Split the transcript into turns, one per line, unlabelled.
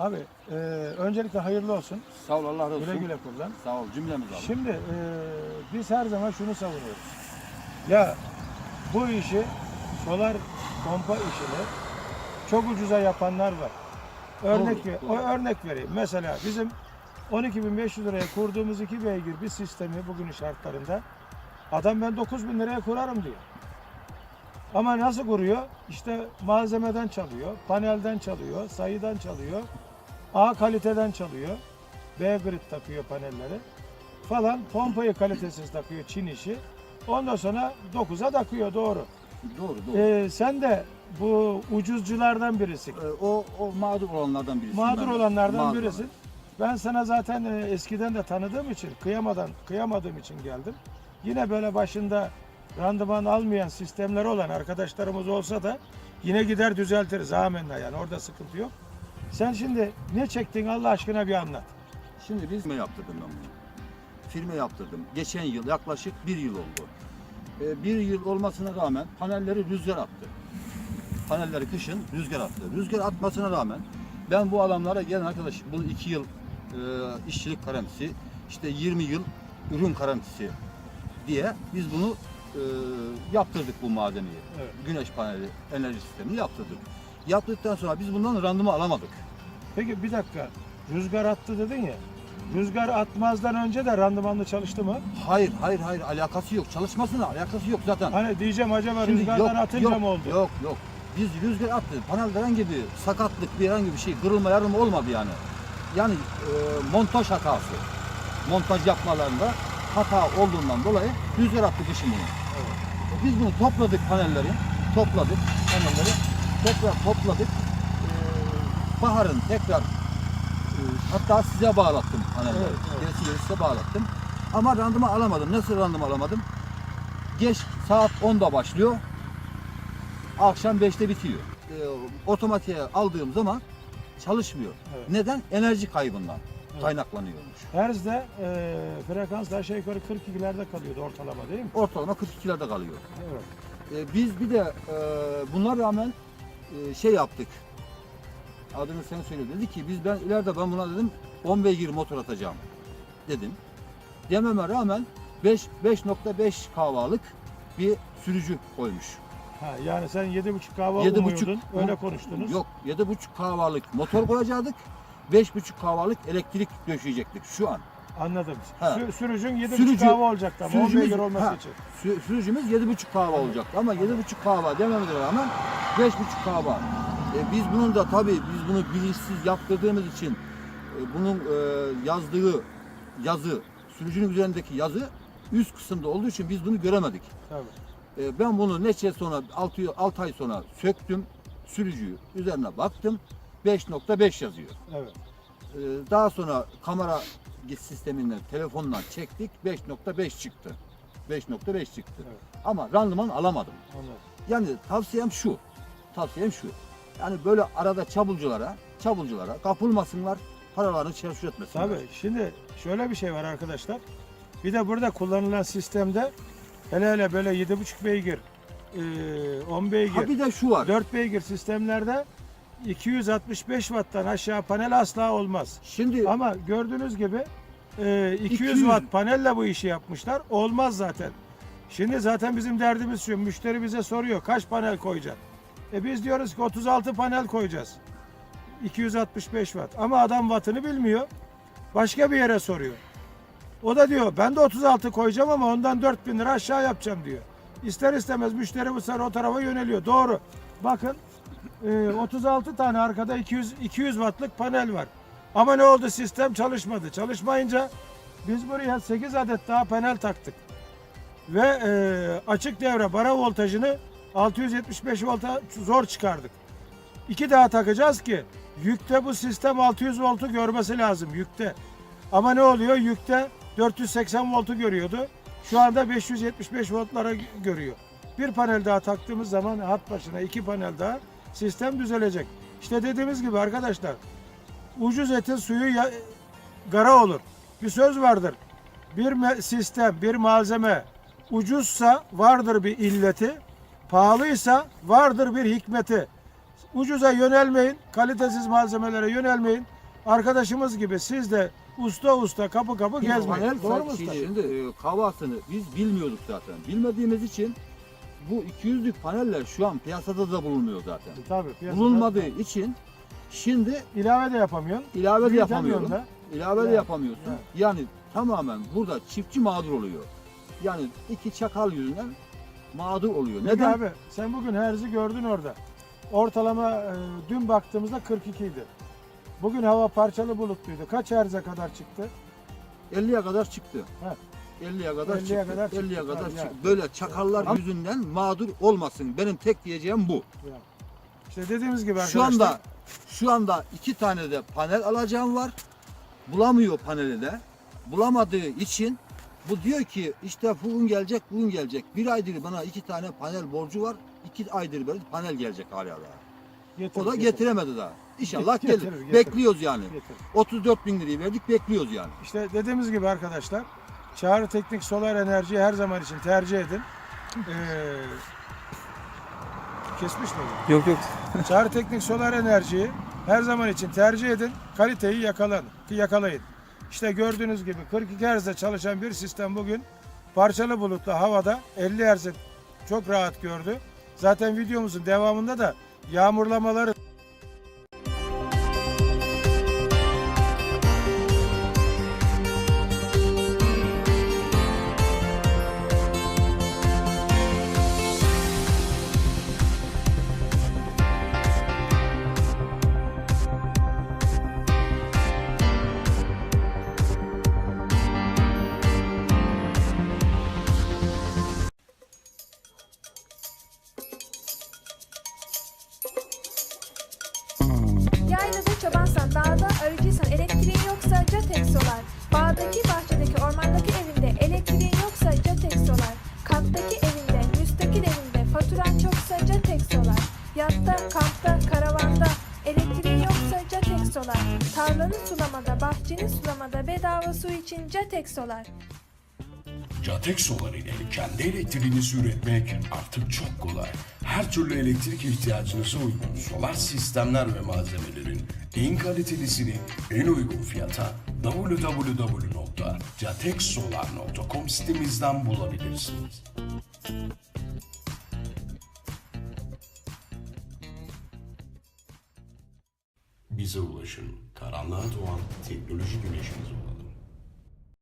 Abi öncelikle hayırlı olsun.
Sağ ol, Allah razı olsun.
Güle güle kullan.
Sağ ol, cümlemiz abi.
Şimdi biz her zaman şunu savunuyoruz. Ya bu işi, solar pompa işini çok ucuza yapanlar var. Örnek vereyim. Mesela bizim 12.500 liraya kurduğumuz 2 beygir bir sistemi bugünün şartlarında adam ben 9.000 liraya kurarım diyor. Ama nasıl kuruyor? İşte malzemeden çalıyor, panelden çalıyor, sayıdan çalıyor, A kaliteden çalıyor, B grid takıyor panelleri falan, pompayı kalitesiz takıyor, Çin işi. Ondan sonra 9'a takıyor, doğru.
Doğru.
Sen de bu ucuzculardan birisin.
O mağdur olanlardan birisi.
Mağdur olanlardan
Mağdur
birisin. Ben sana zaten eskiden de tanıdığım için, kıyamadığım için geldim. Yine böyle başında randıman almayan sistemleri olan arkadaşlarımız olsa da yine gider düzeltiriz. Amenna, yani orada sıkıntı yok. Sen şimdi ne çektin Allah aşkına bir anlat.
Şimdi biz firma yaptırdım ben bunu. Firma yaptırdım. Geçen yıl yaklaşık 1 yıl oldu. 1 yıl olmasına rağmen panelleri rüzgar attı. Panelleri kışın rüzgar attı. Rüzgar atmasına rağmen ben bu adamlara gelen arkadaş bu 2 yıl işçilik garantisi, işte 20 yıl ürün garantisi diye biz bunu yaptırdık bu malzemeyi.
Evet.
Güneş paneli enerji sistemini yaptırdık. Yaptıktan sonra biz bundan randıman alamadık.
Peki bir dakika, rüzgar attı dedin ya. Rüzgar atmazdan önce de randımanlı çalıştı mı?
Hayır alakası yok. Çalışmasına alakası yok zaten.
Hani diyeceğim acaba
Şimdi
rüzgardan atınca mı oldu?
Yok. Biz rüzgar attık. Panelde herhangi bir sakatlık, herhangi bir şey, kırılma, yarılma olmadı yani. Yani montaj hatası. Montaj yapmalarında hata olduğundan dolayı rüzgar attı kışın bunu.
Evet.
Biz bunu topladık panelleri. Tekrar topladık. Baharın tekrar hatta size bağlattım panelleri.
Evet.
Gerisi size bağlattım. Ama randıman alamadım. Nasıl randıman alamadım? Geç saat 10'da başlıyor. Akşam 5'te bitiyor. Otomatiğe aldığım zaman çalışmıyor.
Evet.
Neden? Enerji kaybından
Evet.
kaynaklanıyormuş.
Herz'de frekans aşağı yukarı 42'lerde kalıyordu ortalama, değil mi?
Ortalama 42'lerde kalıyor.
Evet.
Biz bir de buna rağmen şey yaptık. Adını sen söyle, dedi ki ben ileride buna dedim 10 beygir motor atacağım dedim. Dememe rağmen 5.5 kahvalık bir sürücü koymuş.
Ha, yani sen 7,5 kahva
7,5
umuyordun, öyle konuştunuz.
Yok, 7.5 kahvalık motor koyacaktık. 5.5 kahvalık elektrik döşeyecektik şu an.
Anladım.
Ha.
Sürücün 7,5 kahva olacaktı ama 10 beygir olması için.
Sürücümüz 7.5 kahva olacaktı ama 7.5 kahva dememize rağmen 5.5 kahva. Biz bunun da tabii biz bunu bilinçsiz yaptırdığımız için bunun yazdığı yazı, sürücünün üzerindeki yazı üst kısımda olduğu için biz bunu göremedik.
Tabii.
Ben bunu neçe sonra 6 ay sonra söktüm, sürücüyü üzerine baktım, 5.5 yazıyor.
Evet.
Daha sonra kamera sisteminden, telefonla çektik, 5.5 çıktı. 5.5 çıktı.
Evet.
Ama randıman alamadım.
Anladım.
Yani tavsiyem şu. Yani böyle arada çabulculara kapılmasınlar, paralarını çarçur etmesinler.
Tabii. Şimdi şöyle bir şey var arkadaşlar. Bir de burada kullanılan sistemde hele böyle 7,5 beygir, 10 beygir,
Ha bir de şu var.
4 beygir sistemlerde 265 watttan aşağı panel asla olmaz.
Şimdi
Ama gördüğünüz gibi 200
200
watt panelle bu işi yapmışlar. Olmaz zaten. Şimdi zaten bizim derdimiz şu. Müşteri bize soruyor kaç panel koyacaksın? Biz diyoruz ki 36 panel koyacağız. 265 watt. Ama adam wattını bilmiyor. Başka bir yere soruyor. O da diyor ben de 36 koyacağım ama ondan 4.000 lira aşağı yapacağım diyor. İster istemez müşteri bu sefer o tarafa yöneliyor. Doğru. Bakın 36 tane arkada 200 wattlık panel var. Ama ne oldu? Sistem çalışmadı. Çalışmayınca biz buraya 8 adet daha panel taktık. Ve açık devre bara voltajını 675 volta zor çıkardık. 2 daha takacağız ki yükte bu sistem 600 voltu görmesi lazım yükte. Ama ne oluyor? Yükte 480 voltu görüyordu. Şu anda 575 voltlara görüyor. Bir panel daha taktığımız zaman hat başına 2 panel daha sistem düzelecek. İşte dediğimiz gibi arkadaşlar, ucuz etin suyu gara olur. Bir söz vardır. Bir sistem, bir malzeme ucuzsa vardır bir illeti, pahalıysa vardır bir hikmeti. Ucuza yönelmeyin, kalitesiz malzemelere yönelmeyin. Arkadaşımız gibi siz de usta kapı gezmeyin.
Panel
Doğru mu usta?
Şimdi kavasını biz bilmiyorduk zaten. Bilmediğimiz için bu 200'lük paneller şu an piyasada da bulunmuyor zaten.
Tabii. piyasada
Bulunmadığı için şimdi
ilave de yapamıyorsun.
ilave de
Büyütemiyorsun
yapamıyorum.
da.
İlave de
Evet,
yapamıyorsun.
evet.
Yani tamamen burada çiftçi mağdur oluyor. Yani iki çakal yüzünden mağdur oluyor.
Peki
Neden?
abi sen bugün herzi gördün orada. Ortalama dün baktığımızda 42 idi. Bugün hava parçalı bulutluydu. Kaç herze kadar çıktı?
50'ye kadar çıktı.
He.
50'ye kadar
50'ye
çıktı.
kadar çıktı.
50'ye kadar
Tabii
çıktı.
yani.
Böyle çakallar yüzünden mağdur olmasın. Benim tek diyeceğim bu.
Ya. İşte dediğimiz gibi
Şu
arkadaşlar.
şu anda 2 tane de panel alacağım var. Bulamıyor paneli de. Bulamadığı için bu diyor ki işte bugün gelecek. Bir aydır bana 2 tane panel borcu var. 2 aydır böyle panel gelecek hala daha.
Getir,
O da
getir.
getiremedi daha. İnşallah
Getirir,
gelir.
getirir.
Bekliyoruz yani.
Getir.
34 bin lirayı verdik, bekliyoruz yani.
İşte dediğimiz gibi arkadaşlar. Çağrı Teknik Solar Enerji'yi her zaman için tercih edin. Kesmiş miyim?
Yok.
Çağrı Teknik Solar Enerji'yi her zaman için tercih edin. Kaliteyi yakalayın. İşte gördüğünüz gibi 42 Hz'de çalışan bir sistem bugün parçalı bulutlu havada 50 Hz'e çok rahat gördü. Zaten videomuzun devamında da yağmurlamaları
Yaylada çobansan, dağda arıcıysan, elektriğin yoksa Catek Solar. Bağdaki, bahçedeki, ormandaki evinde elektriğin yoksa Catek Solar. Kattaki evinde, müstakil evinde faturan çoksa Catek Solar. Yatta, kampta, karavanda elektriğin yoksa Catek Solar. Tarlanı sulamada, bahçeni sulamada bedava su için Catek Solar.
Catek Solar ile kendi elektriğinizi üretmek artık çok kolay. Her türlü elektrik ihtiyacınıza uygun solar sistemler ve malzemelerin en kalitelisini en uygun fiyata www.cateksolar.com sitemizden bulabilirsiniz. Bize ulaşın. Karanlığa doğan teknoloji güneşiniz olun.